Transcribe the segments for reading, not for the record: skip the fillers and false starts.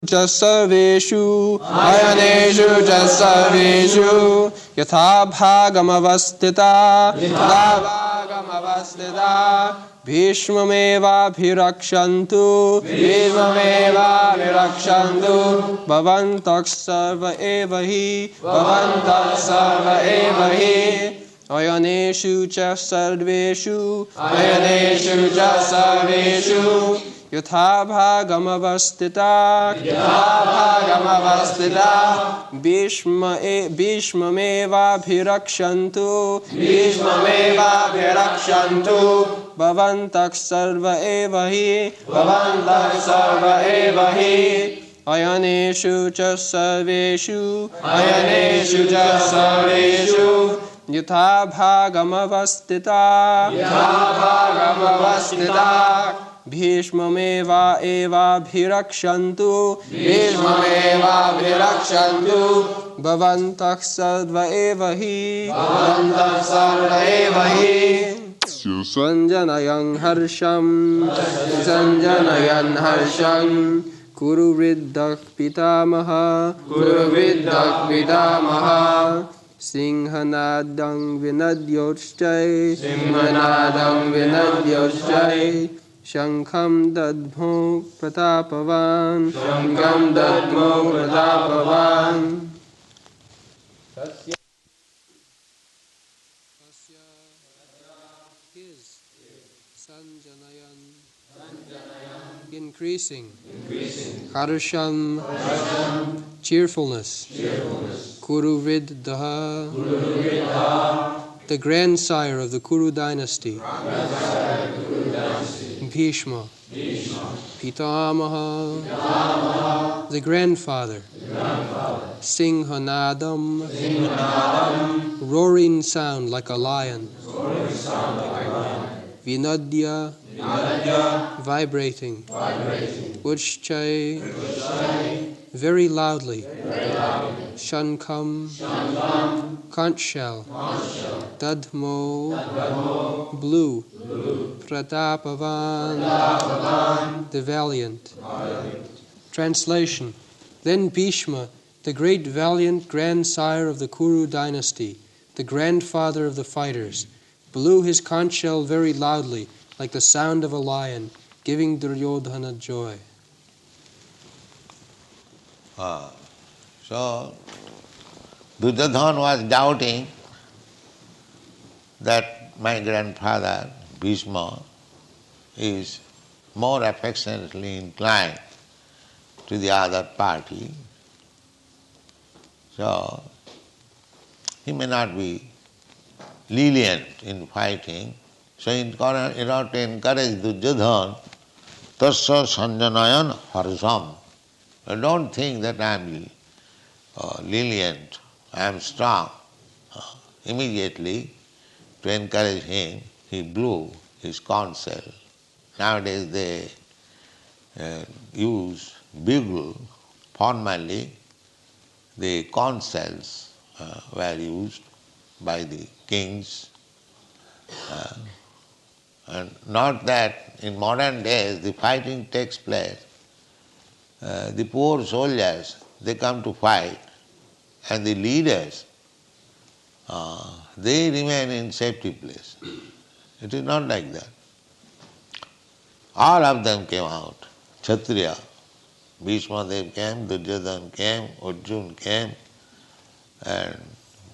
च सर्वेषु अयनेषु च सर्वेषु यथा भागमवस्थिता भीष्ममेवाभिरक्षन्तु भवन्तः सर्व एव हि अयनेषु च सर्वेषु यथा भागमवस्थिता भीष्ममेवाभिरक्षन्तु भवन्तः सर्व एव हि अयनेषु च सर्वेषु यथा भागमवस्थिता भीष्ममेवाभिरक्षन्तु भवन्तः सर्व एव हि सञ्जनयन् हर्षं कुरुवृद्धः पितामहः सिंहनादं विनद्योच्चै शङ्खं दद्मो प्रतापवान् increasing harsham cheerfulness Kuruvriddha the grandsire of the Kuru dynasty Bhishma Pitamaha the grandfather Singhanadam roaring sound like a lion Vinadya vibrating Uchchai very loudly Shankam conch shell Dadmo blue Pratapavan the valiant. Translation. Then Bhishma, the great valiant grandsire of the Kuru dynasty, the grandfather of the fighters, blew his conch shell very loudly, like the sound of a lion, giving Duryodhana joy. So, Duryodhana was doubting that my grandfather, Bhishma, is more affectionately inclined to the other party. So, he may not be lenient in fighting. So, in order to encourage Duryodhana, tasya sanjanayan harsham. Don't think that I am lenient, I am strong. Immediately, to encourage him, he blew his conch shell. Nowadays they use bugle. Formerly, the conch shells were used by the kings. And not that in modern days the fighting takes place. The poor soldiers, they come to fight, and the leaders, they remain in safety place. It is not like that. All of them came out. Kshatriya, Bhishma Dev came, Duryodhana came, Arjuna came, and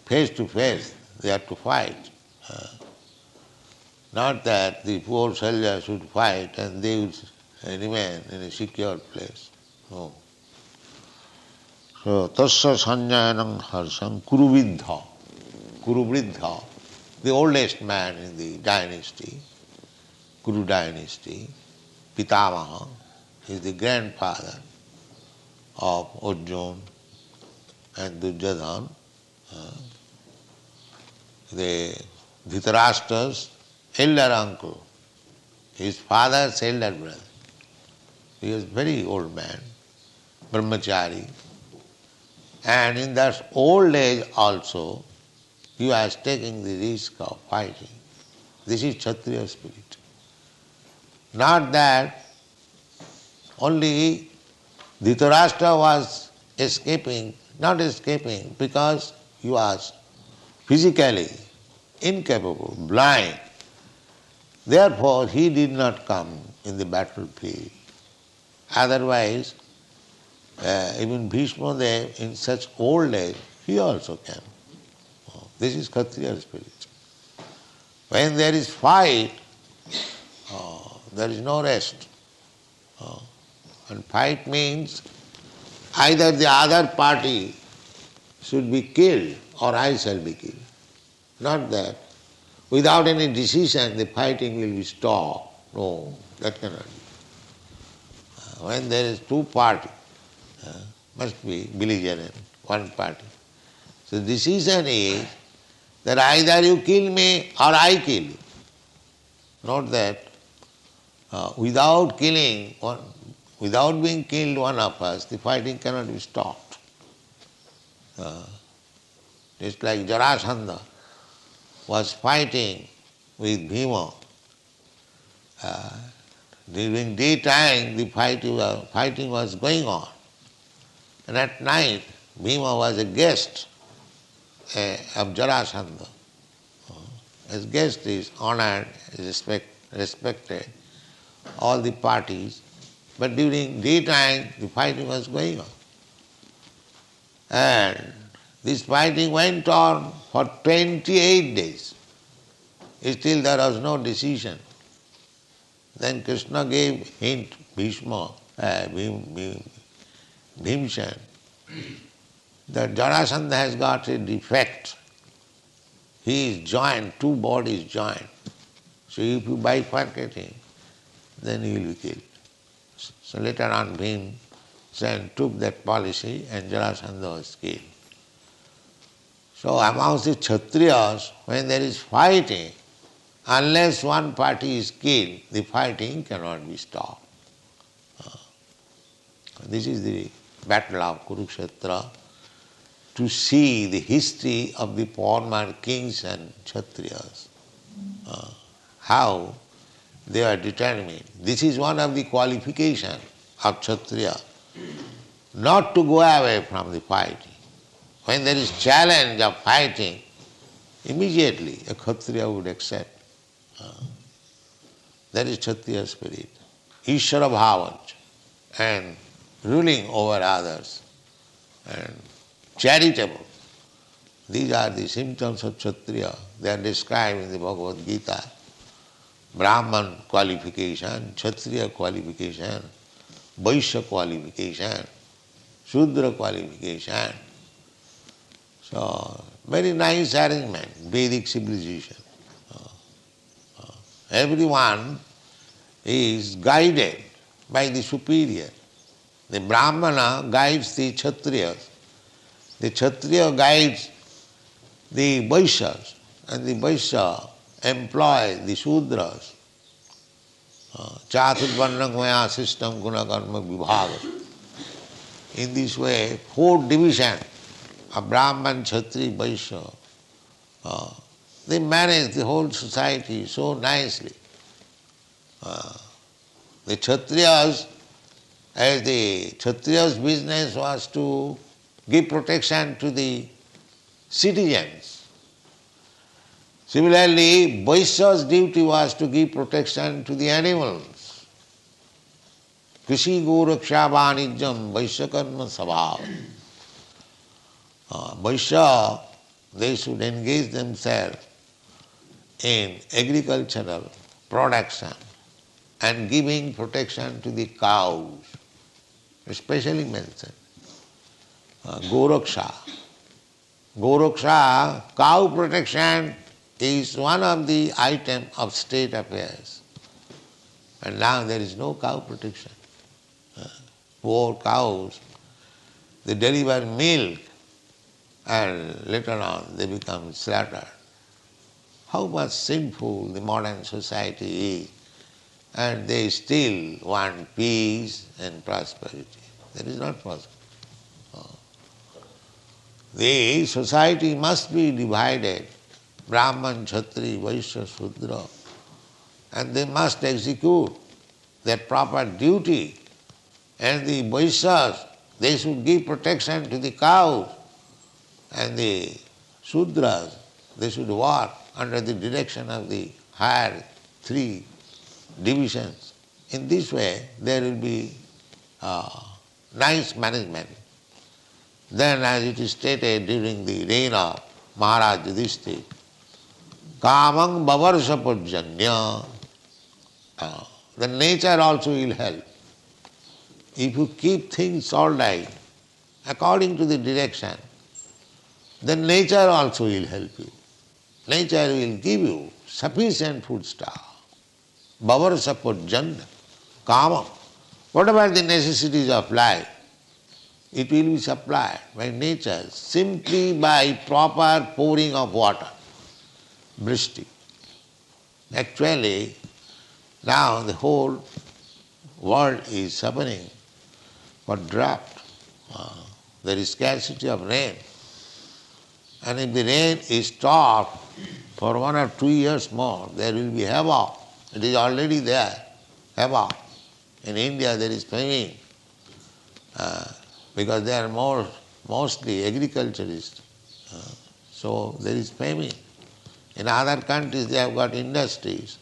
face to face they had to fight. Not that the poor soldiers should fight and they would remain in a secure place. No. So, tasya sanjayanam harsham Kuruvriddha, the oldest man in the dynasty, Kuru dynasty, Pitamaha, is the grandfather of Arjuna and Duryodhana. The Dhritarashtra's elder uncle, his father's elder brother. He was a very old man, brahmachari, and in that old age also he was taking the risk of fighting. This is Kshatriya spirit. Not that only Dhritarashtra was escaping, not escaping, because he was physically incapable, blind. Therefore, he did not come in the battlefield. Otherwise, even Bhishma Dev, in such old age, he also came. This is Kshatriya spirit. When there is fight, there is no rest. And fight means either the other party should be killed or I shall be killed. Not that without any decision the fighting will be stopped. No, that cannot be. When there is two parties, must be belligerent, one party. So the decision is that either you kill me or I kill you. Not that without killing one, without being killed one of us, the fighting cannot be stopped. Just like Jarasandha was fighting with Bhima. During daytime the fighting was going on. And at night Bhima was a guest of Jarasandha. As guest is honored, respected, all the parties. But during daytime the fighting was going on. And this fighting went on for 28 days. Still there was no decision. Then Krishna gave hint, Bhimsen, that Jarasandha has got a defect. He is joined, two bodies joined. So if you bifurcate him, then he will be killed. So later on Bhimsen took that policy and Jarasandha was killed. So amongst the Kshatriyas, when there is fighting, unless one party is killed, the fighting cannot be stopped. This is the battle of Kurukshetra, to see the history of the former kings and Kshatriyas, how they are determined. This is one of the qualifications of Kshatriya, not to go away from the fighting. When there is challenge of fighting, immediately a Kshatriya would accept. That is Kshatriya spirit. Ishvara bhavancha, and ruling over others, and charitable. These are the symptoms of Kshatriya. They are described in the Bhagavad Gita. Brahman qualification, Kshatriya qualification, Vaishya qualification, Shudra qualification. So, very nice arrangement, Vedic civilization. Everyone is guided by the superior. The Brahmana guides the Kshatriyas. The Kshatriya guides the Vaishyas, and the Vaishya employ the Shudras. Chaturvarnamaya system guna karma vibhaga. In this way, 4 divisions of Brahman, Kshatri, Vaishya, they manage the whole society so nicely. The Kshatriyas, as the Kshatriyas' business was to give protection to the citizens. Similarly, Vaishya's duty was to give protection to the animals. Krishi Goraksha Vanijam Vaishya Karma Sabhav. Vaishya, they should engage themselves in agricultural production and giving protection to the cows, especially mentioned. Goraksha. Goraksha, cow protection, is one of the items of state affairs. And now there is no cow protection. Poor cows, they deliver milk and later on they become slaughtered. How much sinful the modern society is, and they still want peace and prosperity. That is not possible. The society must be divided, Brahman, Kshatri, Vaishya, Shudra, and they must execute their proper duty And the Vaishyas, they should give protection to the cows. And the Sudras, they should work under the direction of the higher three divisions. In this way, there will be nice management. Then, as it is stated during the reign of Maharaj Yudhishthira, Kamang Bavarsha Purjanya, the nature also will help. If you keep things all right, according to the direction, then nature also will help you. Nature will give you sufficient foodstuff. Bavarsha Purjanya, Kamam, whatever the necessities of life, it will be supplied by nature simply by proper pouring of water, vrishti. Actually, now the whole world is suffering for drought. There is scarcity of rain. And if the rain is stopped for 1 or 2 years more, there will be havoc. It is already there, havoc. In India there is famine, because they are mostly agriculturists. So there is famine. In other countries they have got industries,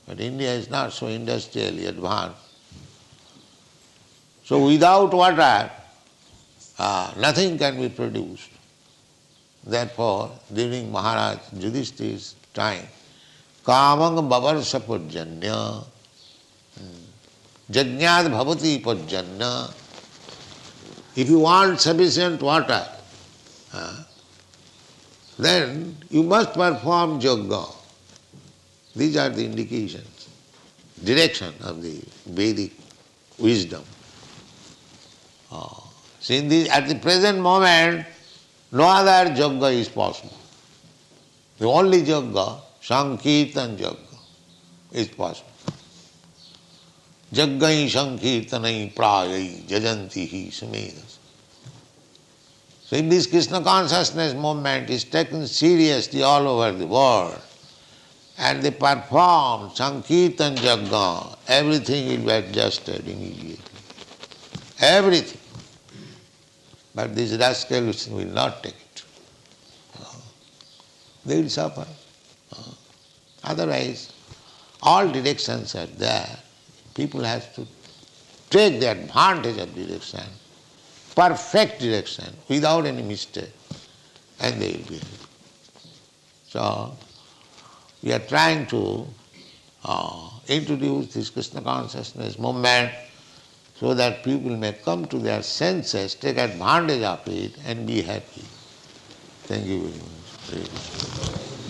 but India is not so industrially advanced. So without water, nothing can be produced. Therefore, during Maharaj Yudhishthira's time, Kamang Bavarsha Purjanya, Jajñād Bhavati Purjanya. If you want sufficient water, then you must perform yoga. These are the indications, direction of the Vedic wisdom. So at the present moment, no other yoga is possible. The only yoga, Sankirtan yoga, is possible. Jaggai Sankirtanai Prayai Jajantihi Sumedas. So if this Krishna consciousness movement is taken seriously all over the world, and they perform Sankirtan yoga, everything will be adjusted immediately. Everything. But these rascals will not take it. They will suffer. Otherwise, all directions are there. People have to take the advantage of direction, perfect direction, without any mistake, and they will be happy. So, we are trying to introduce this Krishna consciousness movement so that people may come to their senses, take advantage of it, and be happy. Thank you very much.